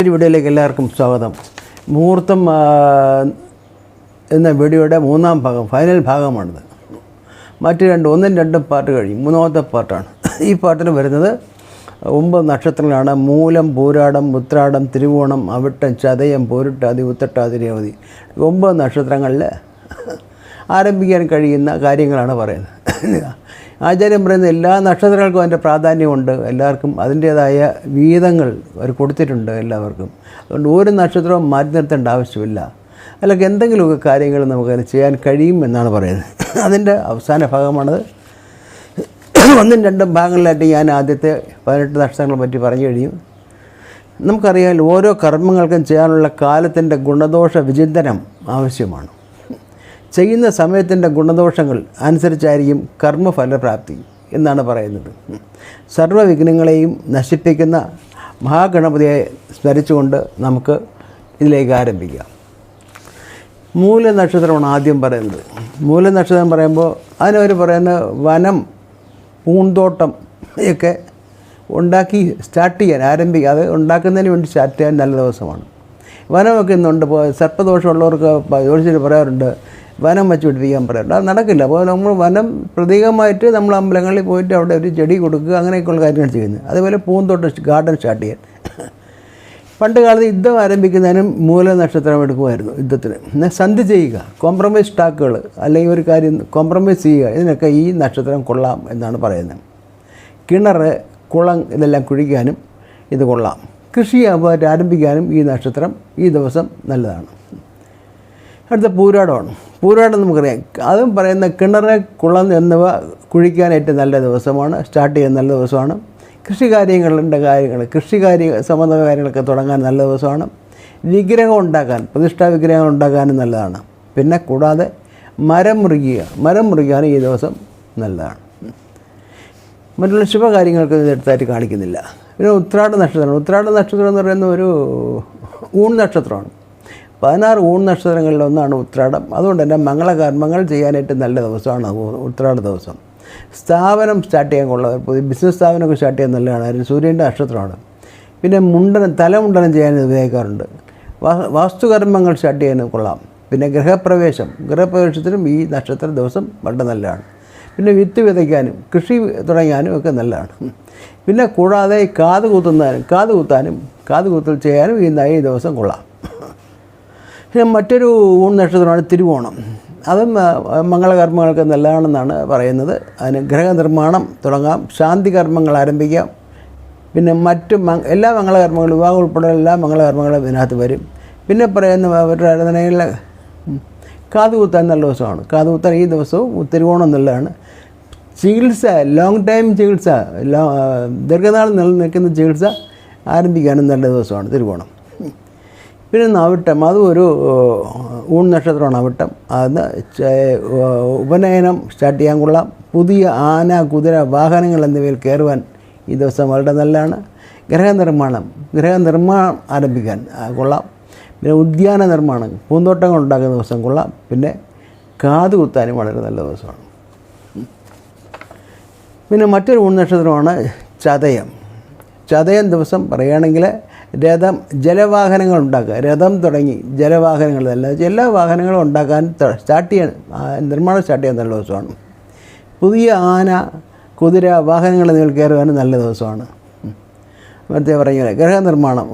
വീഡിയോയിലേക്ക് എല്ലാവർക്കും സ്വാഗതം. മുഹൂർത്തം എന്ന വീഡിയോയുടെ മൂന്നാം ഭാഗം, ഫൈനൽ ഭാഗമാണിത്. മറ്റ് ഒന്നും രണ്ടും പാർട്ട് കഴിഞ്ഞു, മൂന്നാമത്തെ പാർട്ടാണ്. ഈ പാട്ടിൽ വരുന്നത് 9 നക്ഷത്രങ്ങളാണ്. മൂലം, പൂരാടം, ഉത്രാടം, തിരുവോണം, അവിട്ടം, ചതയം, പോരുട്ടാതി, ഉത്രട്ടാതി, രേവതി. 9 നക്ഷത്രങ്ങളിൽ ആരംഭിക്കാൻ കഴിയുന്ന കാര്യങ്ങളാണ് പറയുന്നത്. ആചാര്യം പറയുന്ന എല്ലാ നക്ഷത്രങ്ങൾക്കും അതിൻ്റെ പ്രാധാന്യമുണ്ട്. എല്ലാവർക്കും അതിൻ്റേതായ വീതങ്ങൾ അവർ കൊടുത്തിട്ടുണ്ട് എല്ലാവർക്കും. അതുകൊണ്ട് ഒരു നക്ഷത്രവും മാറ്റി നിർത്തേണ്ട ആവശ്യമില്ല. അല്ലെങ്കിൽ എന്തെങ്കിലുമൊക്കെ കാര്യങ്ങൾ നമുക്കതിന് ചെയ്യാൻ കഴിയും എന്നാണ് പറയുന്നത്. അതിൻ്റെ അവസാന ഭാഗമാണത്. 1ഉം 2ഉം ഭാഗങ്ങളിലായിട്ട് ഞാൻ ആദ്യത്തെ 18 നക്ഷത്രങ്ങളെ പറ്റി പറഞ്ഞു കഴിഞ്ഞു. നമുക്കറിയാം, ഓരോ കർമ്മങ്ങൾക്കും ചെയ്യാനുള്ള കാലത്തിൻ്റെ ഗുണദോഷ വിചിന്തനം ആവശ്യമാണ്. ചെയ്യുന്ന സമയത്തിൻ്റെ ഗുണദോഷങ്ങൾ അനുസരിച്ചായിരിക്കും കർമ്മഫലപ്രാപ്തി എന്നാണ് പറയുന്നത്. സർവ്വവിഘ്നങ്ങളെയും നശിപ്പിക്കുന്ന മഹാഗണപതിയെ സ്മരിച്ചുകൊണ്ട് നമുക്ക് ഇതിലേക്ക് ആരംഭിക്കാം. മൂലനക്ഷത്രമാണ് ആദ്യം പറയുന്നത്. മൂലനക്ഷത്രം പറയുമ്പോൾ അതിനവർ പറയുന്ന വനം, പൂന്തോട്ടം ഒക്കെ ഉണ്ടാക്കി സ്റ്റാർട്ട് ചെയ്യാൻ ആരംഭിക്കുക. അത് ഉണ്ടാക്കുന്നതിന് വേണ്ടി സ്റ്റാർട്ട് ചെയ്യാൻ നല്ല ദിവസമാണ്. വനമൊക്കെ ഇന്നുണ്ട്. ഇപ്പോൾ സർപ്പദോഷമുള്ളവർക്ക് ജ്യോതിഷർ പറയാറുണ്ട്, വനം വെച്ച് പിടിപ്പിക്കാൻ പറയാറുണ്ട്. അത് നടക്കില്ല. അപ്പോൾ നമ്മൾ വനം പ്രതീകമായിട്ട് നമ്മൾ അമ്പലങ്ങളിൽ പോയിട്ട് അവിടെ ഒരു ചെടി കൊടുക്കുക, അങ്ങനെയൊക്കെയുള്ള കാര്യങ്ങൾ ചെയ്യുന്നത്. അതുപോലെ പൂന്തോട്ടം, ഗാർഡൻ സ്റ്റാർട്ട് ചെയ്യാൻ. പണ്ട് കാലത്ത് യുദ്ധം ആരംഭിക്കുന്നതിനും മൂലനക്ഷത്രം എടുക്കുമായിരുന്നു. യുദ്ധത്തിന് സന്ധി ചെയ്യുക, കോംപ്രമൈസ് സ്റ്റാക്കുകൾ, അല്ലെങ്കിൽ ഒരു കാര്യം കോംപ്രമൈസ് ചെയ്യുക, ഇതിനൊക്കെ ഈ നക്ഷത്രം കൊള്ളാം എന്നാണ് പറയുന്നത്. കിണർ, കുളം ഇതെല്ലാം കുഴിക്കാനും ഇത് കൊള്ളാം. കൃഷി ആരംഭിക്കാനും ഈ നക്ഷത്രം ഈ ദിവസം നല്ലതാണ്. അടുത്ത പൂരാടമാണ്. പൂരാടം നമുക്കറിയാം. അതും പറയുന്ന കിണർ, കുളം എന്നിവ കുഴിക്കാനായിട്ട് നല്ല ദിവസമാണ്. സ്റ്റാർട്ട് ചെയ്യാൻ നല്ല ദിവസമാണ്. കൃഷി സംബന്ധമായ കാര്യങ്ങളൊക്കെ തുടങ്ങാൻ നല്ല ദിവസമാണ്. വിഗ്രഹം ഉണ്ടാക്കാൻ, പ്രതിഷ്ഠാ വിഗ്രഹങ്ങൾ ഉണ്ടാക്കാനും നല്ലതാണ്. പിന്നെ കൂടാതെ മരം മുറിക്കാനും ഈ ദിവസം നല്ലതാണ്. മറ്റുള്ള ശുഭകാര്യങ്ങൾക്ക് എടുത്തായിട്ട് കാണിക്കുന്നില്ല. പിന്നെ ഉത്രാട നക്ഷത്രമാണ്. ഉത്രാട നക്ഷത്രം എന്ന് പറയുന്ന ഒരു ഊൺ നക്ഷത്രമാണ്. 16 ഊൺ നക്ഷത്രങ്ങളിലൊന്നാണ് ഉത്രാടം. അതുകൊണ്ട് തന്നെ മംഗളകർമ്മങ്ങൾ ചെയ്യാനായിട്ട് നല്ല ദിവസമാണ് ഉത്രാട ദിവസം. സ്ഥാപനം സ്റ്റാർട്ട് ചെയ്യാൻ കൊള്ളാം. പുതിയ ബിസിനസ് സ്ഥാപനമൊക്കെ സ്റ്റാർട്ട് ചെയ്യാൻ നല്ലതാണ്. അതിന് സൂര്യൻ്റെ നക്ഷത്രമാണ്. പിന്നെ തലമുണ്ടനം ചെയ്യാൻ ഉപയോഗിക്കാറുണ്ട്. വാസ്തുകർമ്മങ്ങൾ സ്റ്റാർട്ട് ചെയ്യാൻ കൊള്ളാം. പിന്നെ ഗൃഹപ്രവേശത്തിനും ഈ നക്ഷത്ര ദിവസം വളരെ നല്ലതാണ്. പിന്നെ വിത്ത് വിതയ്ക്കാനും കൃഷി തുടങ്ങാനും ഒക്കെ നല്ലതാണ്. പിന്നെ കൂടാതെ കാതുകുത്തൽ ചെയ്യാനും ഈ ദിവസം കൊള്ളാം. പിന്നെ മറ്റൊരു ഊൺ നക്ഷത്രമാണ് തിരുവോണം. അതും മംഗളകർമ്മങ്ങൾക്ക് നല്ലതാണെന്നാണ് പറയുന്നത്. അതിന് ഗ്രഹനിർമ്മാണം തുടങ്ങാം, ശാന്തി കർമ്മങ്ങൾ ആരംഭിക്കാം. പിന്നെ എല്ലാ മംഗളകർമ്മങ്ങളും, വിവാഹം ഉൾപ്പെടെ എല്ലാ മംഗളകർമ്മങ്ങളും ഇതിനകത്ത് വരും. പിന്നെ പറയുന്ന അവരുടെ ആരാധനകളിൽ കാതുകുത്താൻ നല്ല ദിവസമാണ്. കാതുകുത്താൻ ഈ ദിവസവും തിരുവോണം നല്ലതാണ്. ചികിത്സ, ലോങ് ടൈം ചികിത്സ, ദീർഘനാൾ നിലനിൽക്കുന്ന ചികിത്സ ആരംഭിക്കാനും നല്ല ദിവസമാണ് തിരുവോണം. പിന്നെ അവിട്ടം, അതും ഒരു ഊൺ നക്ഷത്രമാണ് അവിട്ടം. അതിന് ഉപനയനം സ്റ്റാർട്ട് ചെയ്യാൻ കൊള്ളാം. പുതിയ ആന, കുതിര, വാഹനങ്ങൾ എന്നിവയിൽ കയറുവാൻ ഈ ദിവസം വളരെ നല്ലതാണ്. ഗൃഹനിർമ്മാണം ആരംഭിക്കാൻ കൊള്ളാം. പിന്നെ ഉദ്യാന നിർമ്മാണം, പൂന്തോട്ടങ്ങൾ ഉണ്ടാക്കുന്ന ദിവസം കൊള്ളാം. പിന്നെ കാതുകുത്താനും വളരെ നല്ല ദിവസമാണ്. പിന്നെ മറ്റൊരു ഊൺ നക്ഷത്രമാണ് ചതയം ദിവസം പറയുകയാണെങ്കിൽ ജലവാഹനങ്ങൾ ഉണ്ടാക്കുക, രഥം തുടങ്ങി ജലവാഹനങ്ങളല്ല, എല്ലാ വാഹനങ്ങളും ഉണ്ടാക്കാൻ നിർമ്മാണം സ്റ്റാർട്ട് ചെയ്യാൻ നല്ല ദിവസമാണ്. പുതിയ ആന, കുതിര, വാഹനങ്ങൾ എന്നിവ കയറുവാനും നല്ല ദിവസമാണ്. മറ്റേ പറയുക ഗൃഹനിർമ്മാണം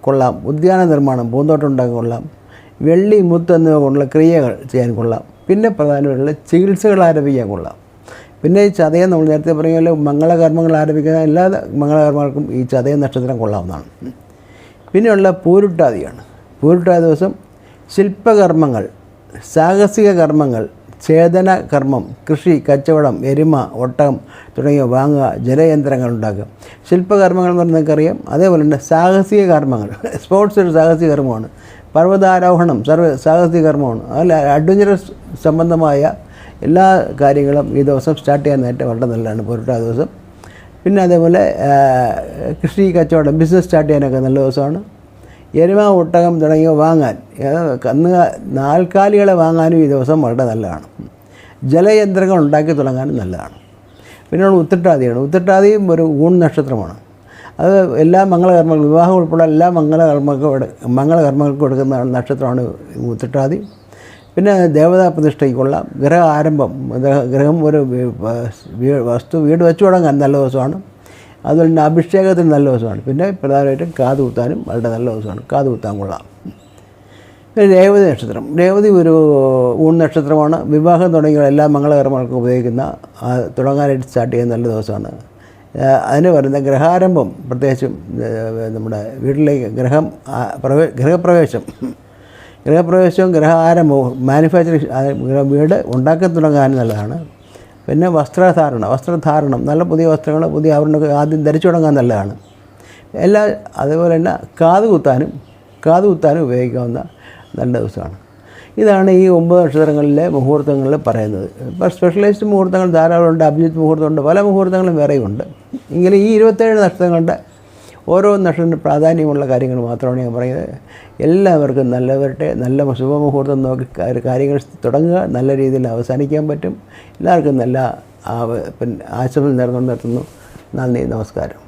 കൊള്ളാം. ഉദ്യാന നിർമ്മാണം, പൂന്തോട്ടം ഉണ്ടാക്കാൻ കൊള്ളാം. വെള്ളി, മുത്ത് എന്നിവ കൊണ്ടുള്ള ക്രിയകൾ ചെയ്യാൻ കൊള്ളാം. പിന്നെ പ്രധാനമായിട്ടുള്ള ചികിത്സകൾ ആരംഭിക്കാൻ കൊള്ളാം. പിന്നെ ഈ ചതയം നമ്മൾ നേരത്തെ പറയുക മംഗളകർമ്മങ്ങൾ ആരംഭിക്കുന്ന എല്ലാ മംഗളകർമ്മങ്ങൾക്കും ഈ ചതയം നക്ഷത്രം കൊള്ളാവുന്നതാണ്. പിന്നെയുള്ള പൂരുട്ടാതിയാണ്. പൂരുട്ടാതി ദിവസം ശില്പകർമ്മങ്ങൾ, സാഹസിക കർമ്മങ്ങൾ, ഛേദന കർമ്മം, കൃഷി, കച്ചവടം, എരുമ, ഒട്ടകം തുടങ്ങിയവ വാങ്ങുക, ജലയന്ത്രങ്ങൾ ഉണ്ടാക്കുക. ശില്പകർമ്മങ്ങൾ എന്ന് പറഞ്ഞാൽ നിങ്ങൾക്കറിയാം. അതേപോലെ തന്നെ സാഹസിക കർമ്മങ്ങൾ, സ്പോർട്സ് ഒരു സാഹസിക കർമ്മമാണ്. പർവ്വതാരോഹണം സാഹസിക കർമ്മമാണ്. അതിൽ അഡ്വഞ്ചറസ് സംബന്ധമായ എല്ലാ കാര്യങ്ങളും ഈ ദിവസം സ്റ്റാർട്ട് ചെയ്യാനായിട്ട് വളരെ നല്ലതാണ് പൂരുട്ടാതി ദിവസം. പിന്നെ അതേപോലെ കൃഷി, കച്ചവടം, ബിസിനസ് സ്റ്റാർട്ട് ചെയ്യാനൊക്കെ നല്ല ദിവസമാണ്. എരുമ, ഒട്ടകം തുടങ്ങിയവ വാങ്ങാൻ, നാൽക്കാലികളെ വാങ്ങാനും ഈ ദിവസം വളരെ നല്ലതാണ്. ജലയന്ത്രങ്ങൾ ഉണ്ടാക്കി തുടങ്ങാനും നല്ലതാണ്. പിന്നെ ഉത്രട്ടാതിയാണ്. ഉത്രട്ടാതിയും ഒരു ഊൺ നക്ഷത്രമാണ്. അത് എല്ലാ മംഗളകർമ്മങ്ങളും വിവാഹം ഉൾപ്പെടെ എല്ലാ മംഗളകർമ്മങ്ങൾക്കും എടുക്കുന്ന നക്ഷത്രമാണ് ഉത്രട്ടാതി. പിന്നെ ദേവതാ പ്രതിഷ്ഠയ്ക്കുള്ള ഗ്രഹ ആരംഭം, ഗ്രഹം ഒരു വീട് വെച്ചു തുടങ്ങാൻ നല്ല ദിവസമാണ്. അതുപോലെ തന്നെ അഭിഷേകത്തിന് നല്ല ദിവസമാണ്. പിന്നെ പ്രധാനമായിട്ടും കാതുകുത്താനും വളരെ നല്ല ദിവസമാണ്, കാതുകുത്താൻ കൊള്ളാം. പിന്നെ രേവതി നക്ഷത്രം, രേവതി ഒരു ഊൺ നക്ഷത്രമാണ്. വിവാഹം തുടങ്ങിയ എല്ലാ മംഗളകർമ്മങ്ങൾക്കും ഉപയോഗിക്കുന്ന തുടങ്ങാനായിട്ട് സ്റ്റാർട്ട് ചെയ്യുന്ന നല്ല ദിവസമാണ്. അതിന് പറയുന്ന ഗ്രഹാരംഭം, പ്രത്യേകിച്ചും നമ്മുടെ വീട്ടിലേക്ക് ഗൃഹപ്രവേശവും ഗ്രഹ ആരംഭവും മാനുഫാക്ചറിങ് വീട് ഉണ്ടാക്കി തുടങ്ങാൻ നല്ലതാണ്. പിന്നെ വസ്ത്രധാരണം നല്ല പുതിയ വസ്ത്രങ്ങൾ, പുതിയ ആഭരണങ്ങൾ ആദ്യം ധരിച്ചു തുടങ്ങാൻ നല്ലതാണ്. അതുപോലെ തന്നെ കാതുകുത്താനും ഉപയോഗിക്കാവുന്ന നല്ല ദിവസമാണ്. ഇതാണ് ഈ 9 നക്ഷത്രങ്ങളിലെ മുഹൂർത്തങ്ങളിൽ പറയുന്നത്. ഇപ്പോൾ സ്പെഷ്യലൈസ്ഡ് മുഹൂർത്തങ്ങൾ ധാരാളമുണ്ട്, അഭിജിത്ത് മുഹൂർത്തമുണ്ട്, പല മുഹൂർത്തങ്ങളും വേറെയുണ്ട്. ഇങ്ങനെ ഈ 27 നക്ഷത്രങ്ങളുടെ ഓരോ നക്ഷത്രത്തിൻ്റെ പ്രാധാന്യമുള്ള കാര്യങ്ങൾ മാത്രമാണ് ഞാൻ പറയുന്നത്. എല്ലാവർക്കും നല്ല ശുഭമുഹൂർത്തം നോക്കി കാര്യങ്ങൾ തുടങ്ങുക, നല്ല രീതിയിൽ അവസാനിക്കാൻ പറ്റും. എല്ലാവർക്കും നല്ല ആശംസ നേർന്നു നിർത്തുന്നു. നന്ദി, നമസ്കാരം.